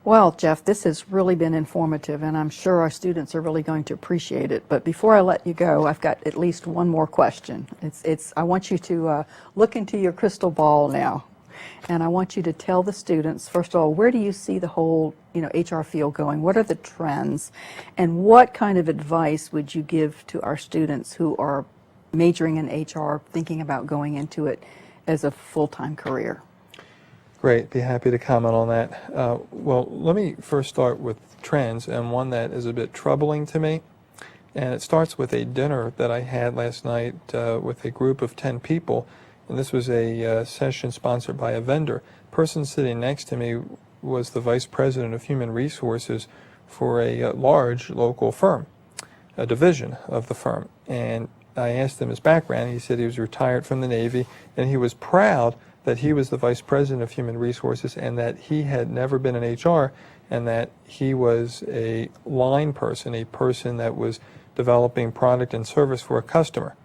Well, Jeff, this has really been informative, and I'm sure our students are really going to appreciate it. But before I let you go, I've got at least one more question. I want you to look into your crystal ball now, and I want you to tell the students, first of all, where do you see the whole, HR field going? What are the trends, and what kind of advice would you give to our students who are majoring in HR, thinking about going into it as a full-time career? Great, be happy to comment on that. Well, let me first start with trends, and one that is a bit troubling to me. And it starts with a dinner that I had last night with a group of 10 people. And this was a session sponsored by a vendor. The person sitting next to me was the vice president of human resources for a large local firm, a division of the firm. And I asked him his background. He said he was retired from the Navy, and he was proud that he was the vice president of human resources and that he had never been in HR, and that he was a line person, a person that was developing product and service for a customer.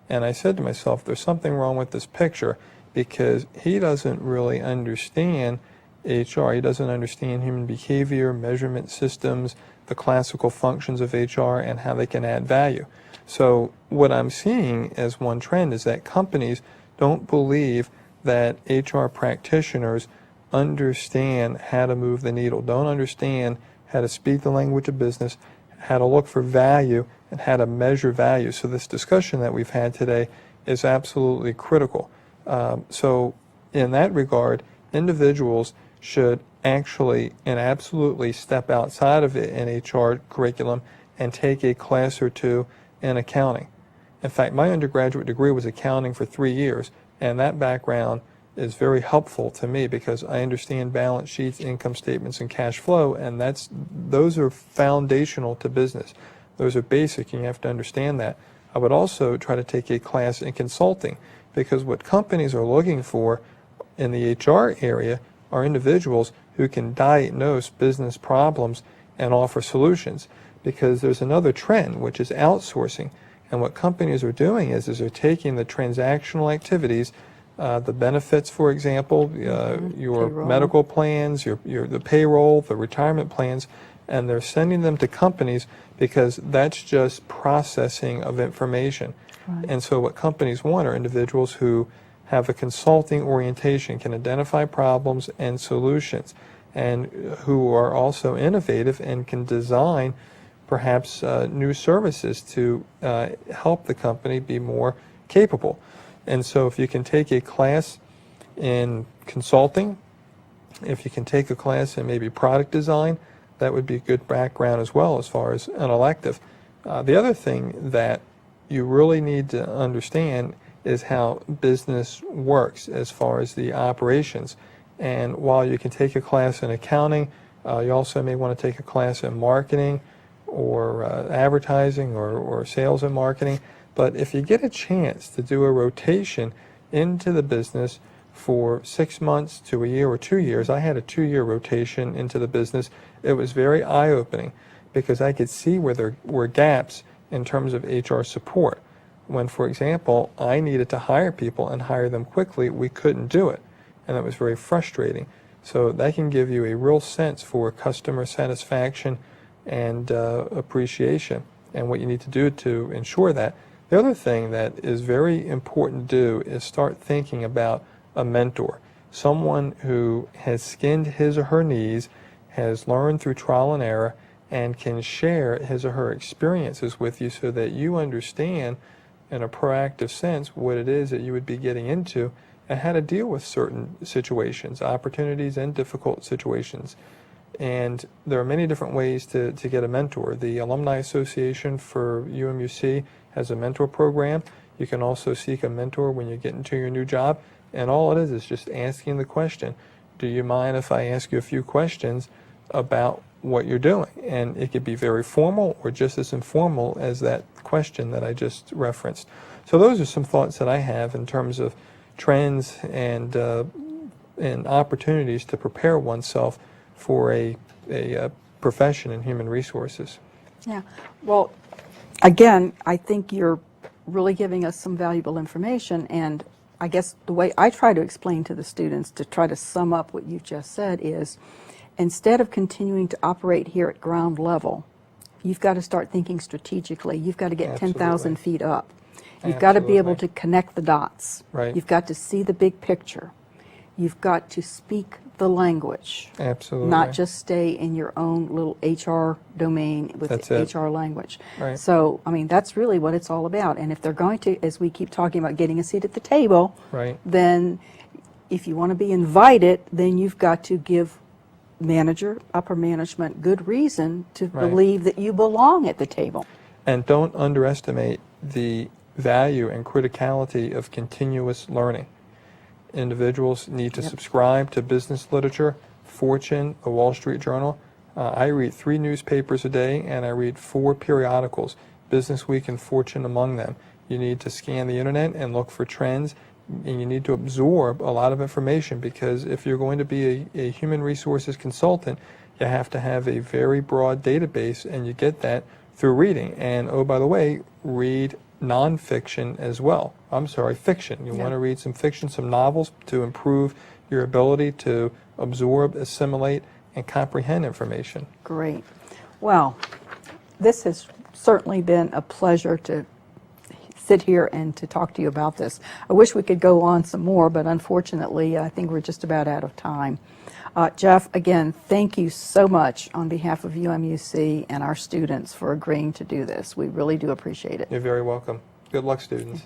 And I said to myself, there's something wrong with this picture, because he doesn't really understand HR. He doesn't understand human behavior, measurement systems, the classical functions of HR, and how they can add value. So what I'm seeing as one trend is that companies don't believe that HR practitioners understand how to move the needle, don't understand how to speak the language of business, how to look for value, and how to measure value. So this discussion that we've had today is absolutely critical. So in that regard, individuals should actually and absolutely step outside of an HR curriculum and take a class or two in accounting. In fact, my undergraduate degree was accounting for 3 years, and that background is very helpful to me because I understand balance sheets, income statements, and cash flow, and those are foundational to business. Those are basic, and you have to understand that. I would also try to take a class in consulting, because what companies are looking for in the HR area are individuals who can diagnose business problems and offer solutions, because there's another trend, which is outsourcing. And what companies are doing is they're taking the transactional activities, the benefits, for example, your Payroll. medical plans, the payroll, the retirement plans, and they're sending them to companies because that's just processing of information. Right. And so what companies want are individuals who have a consulting orientation, can identify problems and solutions, and who are also innovative and can design perhaps new services to help the company be more capable. And so if you can take a class in consulting, if you can take a class in maybe product design, that would be a good background as well as far as an elective. The other thing that you really need to understand is how business works as far as the operations. And while you can take a class in accounting, you also may want to take a class in marketing or advertising or sales and marketing. But if you get a chance to do a rotation into the business for 6 months to a year or 2 years, I had a 2-year rotation into the business. It was very eye-opening because I could see where there were gaps in terms of HR support. When, for example, I needed to hire people and hire them quickly, we couldn't do it. And that was very frustrating. So that can give you a real sense for customer satisfaction and appreciation and what you need to do to ensure that. The other thing that is very important to do is start thinking about a mentor, someone who has skinned his or her knees, has learned through trial and error, and can share his or her experiences with you so that you understand in a proactive sense what it is that you would be getting into and how to deal with certain situations, opportunities and difficult situations. And there are many different ways to get a mentor. The Alumni Association for UMUC has a mentor program. You can also seek a mentor when you get into your new job. And all it is just asking the question, do you mind if I ask you a few questions about what you're doing? And it could be very formal or just as informal as that question that I just referenced. So those are some thoughts that I have in terms of trends and opportunities to prepare oneself for a profession in human resources. Yeah. Well, again, I think you're really giving us some valuable information, and I guess the way I try to explain to the students to try to sum up what you've just said is instead of continuing to operate here at ground level, you've got to start thinking strategically. You've got to get 10,000 Absolutely. feet up. You've got to be able to Absolutely. connect the dots. Right. You've got to see the big picture. You've got to speak the language, Absolutely. not just stay in your own little HR domain with That's the it. HR language. Right. So, I mean, that's really what it's all about. And if they're going to, as we keep talking about getting a seat at the table, Right. then if you want to be invited, then you've got to give manager, upper management, good reason to Right. believe that you belong at the table. And don't underestimate the value and criticality of continuous learning. Individuals need to Yep. subscribe to business literature, Fortune, the Wall Street Journal. I read 3 newspapers a day, and I read 4 periodicals, Business Week and Fortune among them. You need to scan the internet and look for trends, and you need to absorb a lot of information, because if you're going to be a human resources consultant, you have to have a very broad database, and you get that through reading. And oh, by the way, read nonfiction as well. I'm sorry, fiction. You Yeah. want to read some fiction, some novels, to improve your ability to absorb, assimilate, and comprehend information. Great. Well, this has certainly been a pleasure to sit here and to talk to you about this. I wish we could go on some more, but unfortunately, I think we're just about out of time. Jeff, again, thank you so much on behalf of UMUC and our students for agreeing to do this. We really do appreciate it. You're very welcome. Good luck, students.